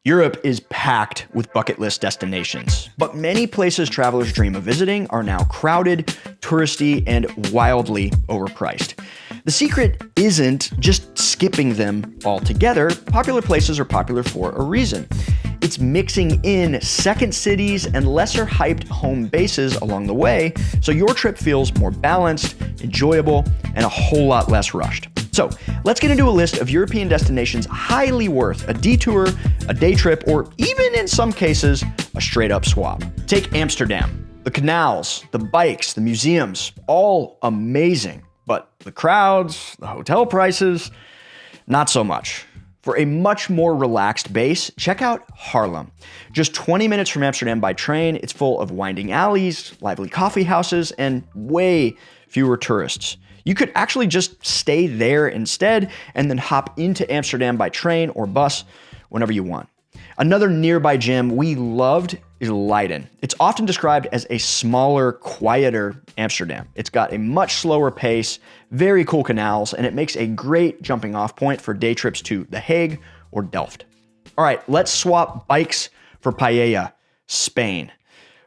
Europe is packed with bucket list destinations, but many places travelers dream of visiting are now crowded, touristy, and wildly overpriced. The secret isn't just skipping them altogether. Popular places are popular for a reason. It's mixing in second cities and lesser hyped home bases along the way, so your trip feels more balanced, enjoyable, and a whole lot less rushed. So let's get into a list of European destinations highly worth a detour, a day trip, or even in some cases, a straight up swap. Take Amsterdam. The canals, the bikes, the museums, all amazing, but the crowds, the hotel prices, not so much. For a much more relaxed base, check out Haarlem. Just 20 minutes from Amsterdam by train, it's full of winding alleys, lively coffee houses, and way fewer tourists. You could actually just stay there instead and then hop into Amsterdam by train or bus whenever you want. Another nearby gem we loved is Leiden. It's often described as a smaller, quieter Amsterdam. It's got a much slower pace, very cool canals, and it makes a great jumping off point for day trips to The Hague or Delft. All right, let's swap bikes for paella, Spain.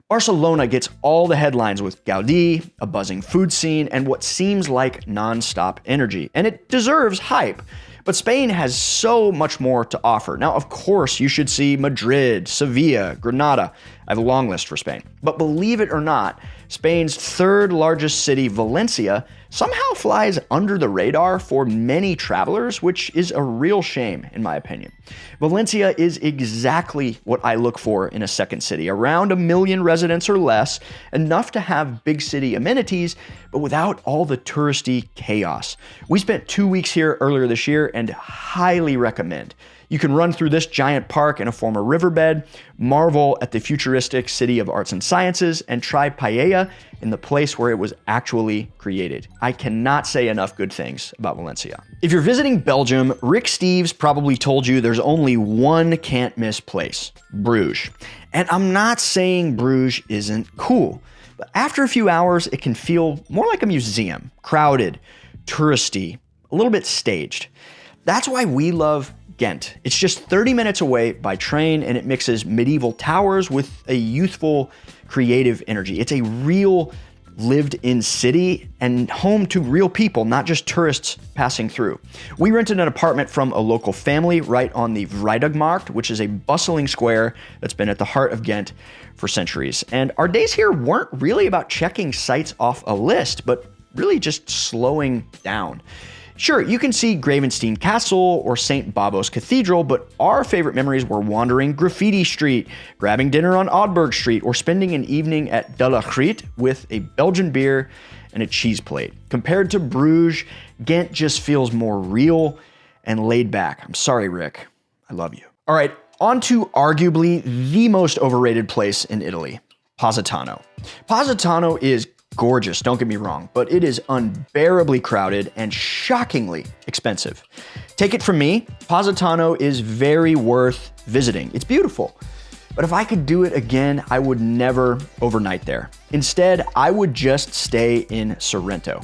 Barcelona gets all the headlines with Gaudi, a buzzing food scene, and what seems like non-stop energy. And it deserves hype. But Spain has so much more to offer. Now, of course, you should see Madrid, Sevilla, Granada. I have a long list for Spain. But believe it or not, Spain's third largest city, Valencia, somehow flies under the radar for many travelers, which is a real shame, in my opinion. Valencia is exactly what I look for in a second city. Around 1 million residents or less, enough to have big city amenities, but without all the touristy chaos. We spent 2 weeks here earlier this year and highly recommend. You can run through this giant park in a former riverbed, marvel at the futuristic city of arts and sciences, and try paella in the place where it was actually created. I cannot say enough good things about Valencia. If you're visiting Belgium, Rick Steves probably told you there's only one can't miss place, Bruges. And I'm not saying Bruges isn't cool, but after a few hours, it can feel more like a museum, crowded, touristy, a little bit staged. That's why we love Ghent. It's just 30 minutes away by train, and it mixes medieval towers with a youthful, creative energy. It's a real lived-in city and home to real people, not just tourists passing through. We rented an apartment from a local family right on the Vrijdagmarkt, which is a bustling square that's been at the heart of Ghent for centuries. And our days here weren't really about checking sites off a list, but really just slowing down. Sure, you can see Gravenstein Castle or St. Babos Cathedral, but our favorite memories were wandering Graffiti Street, grabbing dinner on Oudberg Street, or spending an evening at De La Griet with a Belgian beer and a cheese plate. Compared to Bruges, Ghent just feels more real and laid back. I'm sorry, Rick. I love you. All right, on to arguably the most overrated place in Italy, Positano. Positano is gorgeous, don't get me wrong, but it is unbearably crowded and shockingly expensive. Take it from me, Positano is very worth visiting. It's beautiful. But if I could do it again, I would never overnight there. Instead, I would just stay in Sorrento.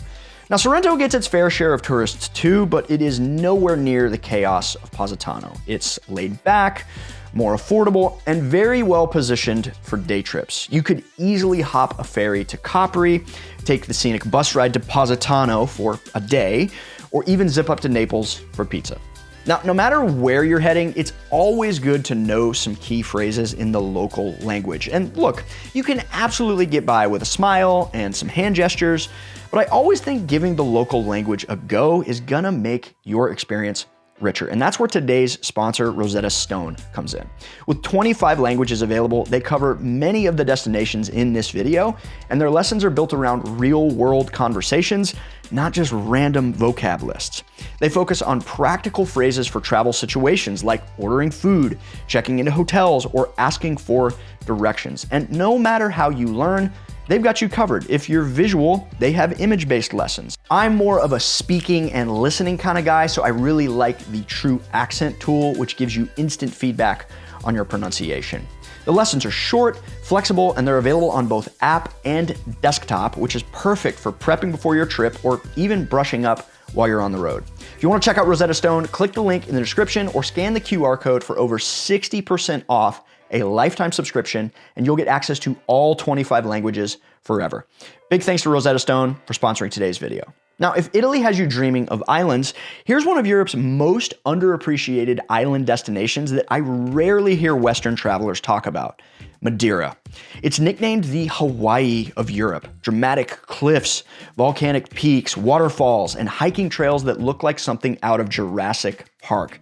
Now, Sorrento gets its fair share of tourists too, but it is nowhere near the chaos of Positano. It's laid back, more affordable, and very well positioned for day trips. You could easily hop a ferry to Capri, take the scenic bus ride to Positano for a day, or even zip up to Naples for pizza. Now, no matter where you're heading, it's always good to know some key phrases in the local language. And look, you can absolutely get by with a smile and some hand gestures, but I always think giving the local language a go is gonna make your experience richer. And that's where today's sponsor, Rosetta Stone, comes in. With 25 languages available, they cover many of the destinations in this video, and their lessons are built around real-world conversations, not just random vocab lists. They focus on practical phrases for travel situations like ordering food, checking into hotels, or asking for directions. And no matter how you learn, they've got you covered. If you're visual, they have image-based lessons. I'm more of a speaking and listening kind of guy, so I really like the True Accent tool, which gives you instant feedback on your pronunciation. The lessons are short, flexible, and they're available on both app and desktop, which is perfect for prepping before your trip or even brushing up while you're on the road. If you want to check out Rosetta Stone, click the link in the description or scan the QR code for over 60% off a lifetime subscription, and you'll get access to all 25 languages forever. Big thanks to Rosetta Stone for sponsoring today's video. Now, if Italy has you dreaming of islands, here's one of Europe's most underappreciated island destinations that I rarely hear Western travelers talk about: Madeira. It's nicknamed the Hawaii of Europe. Dramatic cliffs, volcanic peaks, waterfalls, and hiking trails that look like something out of Jurassic Park.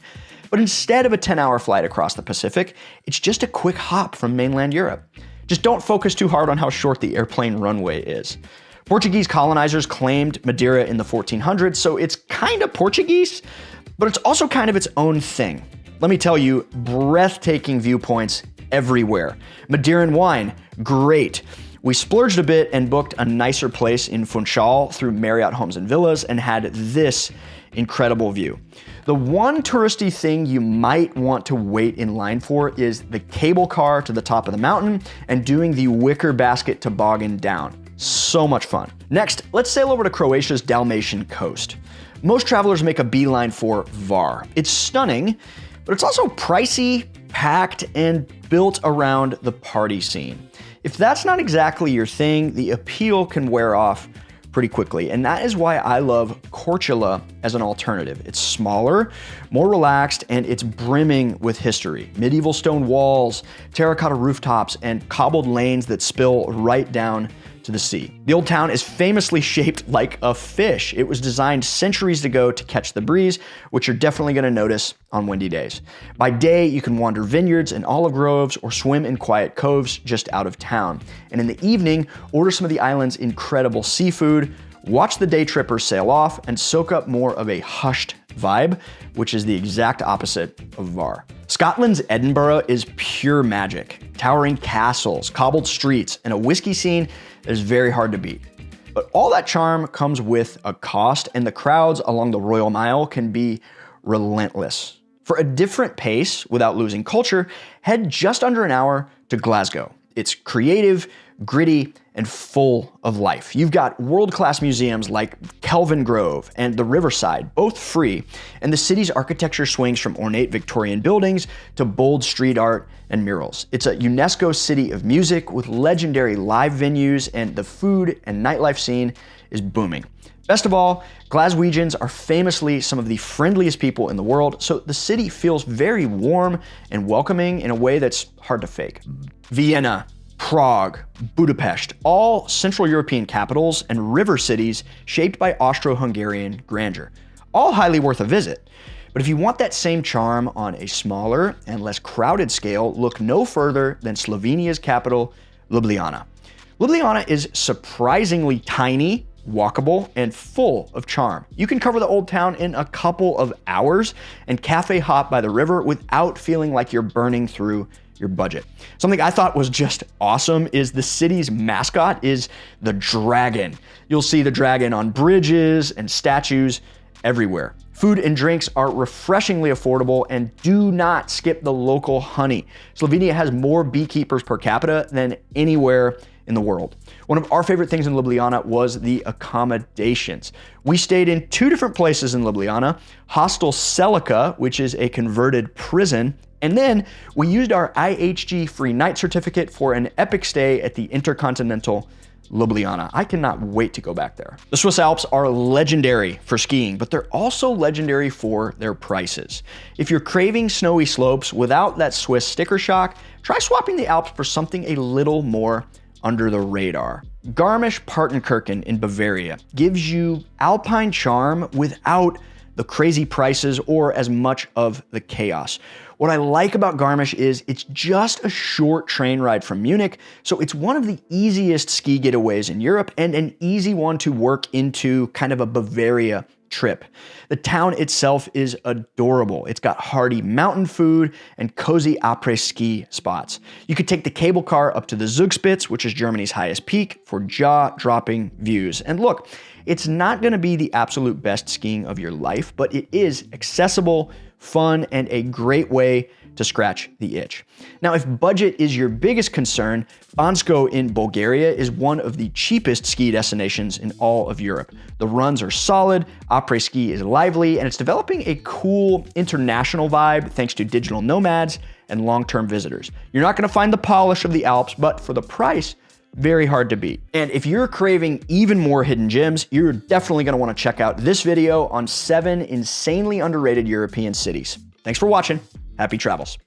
But instead of a 10-hour flight across the Pacific, it's just a quick hop from mainland Europe. Just don't focus too hard on how short the airplane runway is. Portuguese colonizers claimed Madeira in the 1400s, so it's kind of Portuguese, but it's also kind of its own thing. Let me tell you, breathtaking viewpoints everywhere. Madeiran wine, great. We splurged a bit and booked a nicer place in Funchal through Marriott Homes and Villas and had this incredible view. The one touristy thing you might want to wait in line for is the cable car to the top of the mountain and doing the wicker basket toboggan down. So much fun. Next, let's sail over to Croatia's Dalmatian coast. Most travelers make a beeline for Hvar. It's stunning, but it's also pricey, packed, and built around the party scene. If that's not exactly your thing, the appeal can wear off pretty quickly, and that is why I love Korčula as an alternative. It's smaller, more relaxed, and it's brimming with history. Medieval stone walls, terracotta rooftops, and cobbled lanes that spill right down to the sea. The old town is famously shaped like a fish. It was designed centuries ago to catch the breeze, which you're definitely going to notice on windy days. By day, you can wander vineyards and olive groves or swim in quiet coves just out of town. And in the evening, order some of the island's incredible seafood, watch the day trippers sail off, and soak up more of a hushed vibe, which is the exact opposite of Hvar. Scotland's Edinburgh is pure magic. Towering castles, cobbled streets, and a whiskey scene that is very hard to beat. But all that charm comes with a cost, and the crowds along the Royal Mile can be relentless. For a different pace, without losing culture, head just under an hour to Glasgow. It's creative, gritty, and full of life. You've got world-class museums like Kelvin Grove and the Riverside, both free, and the city's architecture swings from ornate Victorian buildings to bold street art and murals. It's a UNESCO city of music with legendary live venues, and the food and nightlife scene is booming. Best of all, Glaswegians are famously some of the friendliest people in the world, so the city feels very warm and welcoming in a way that's hard to fake. Vienna, Prague, Budapest, all Central European capitals and river cities shaped by Austro-Hungarian grandeur. All highly worth a visit. But if you want that same charm on a smaller and less crowded scale, look no further than Slovenia's capital, Ljubljana. Ljubljana is surprisingly tiny, walkable, and full of charm. You can cover the old town in a couple of hours and cafe hop by the river without feeling like you're burning through your budget. Something I thought was just awesome is the city's mascot is the dragon. You'll see the dragon on bridges and statues everywhere. Food and drinks are refreshingly affordable, and do not skip the local honey. Slovenia has more beekeepers per capita than anywhere in the world. One of our favorite things in Ljubljana was the accommodations. We stayed in two different places in Ljubljana: Hostel Celica, which is a converted prison, and then we used our IHG free night certificate for an epic stay at the Intercontinental Ljubljana. I cannot wait to go back there. The Swiss Alps are legendary for skiing, but they're also legendary for their prices. If you're craving snowy slopes without that Swiss sticker shock, try swapping the Alps for something a little more under the radar. Garmisch-Partenkirchen in Bavaria gives you alpine charm without the crazy prices or as much of the chaos. What I like about Garmisch is it's just a short train ride from Munich, so it's one of the easiest ski getaways in Europe and an easy one to work into kind of a Bavaria trip. The town itself is adorable. It's got hearty mountain food and cozy après-ski spots. You could take the cable car up to the Zugspitze, which is Germany's highest peak, for jaw-dropping views. And look, it's not going to be the absolute best skiing of your life, but it is accessible, fun, and a great way to scratch the itch. Now, if budget is your biggest concern, Bansko in Bulgaria is one of the cheapest ski destinations in all of Europe. The runs are solid, après-ski is lively, and it's developing a cool international vibe thanks to digital nomads and long-term visitors. You're not going to find the polish of the Alps, but for the price, very hard to beat. And if you're craving even more hidden gems, you're definitely going to want to check out this video on 7 insanely underrated European cities. Thanks for watching. Happy travels.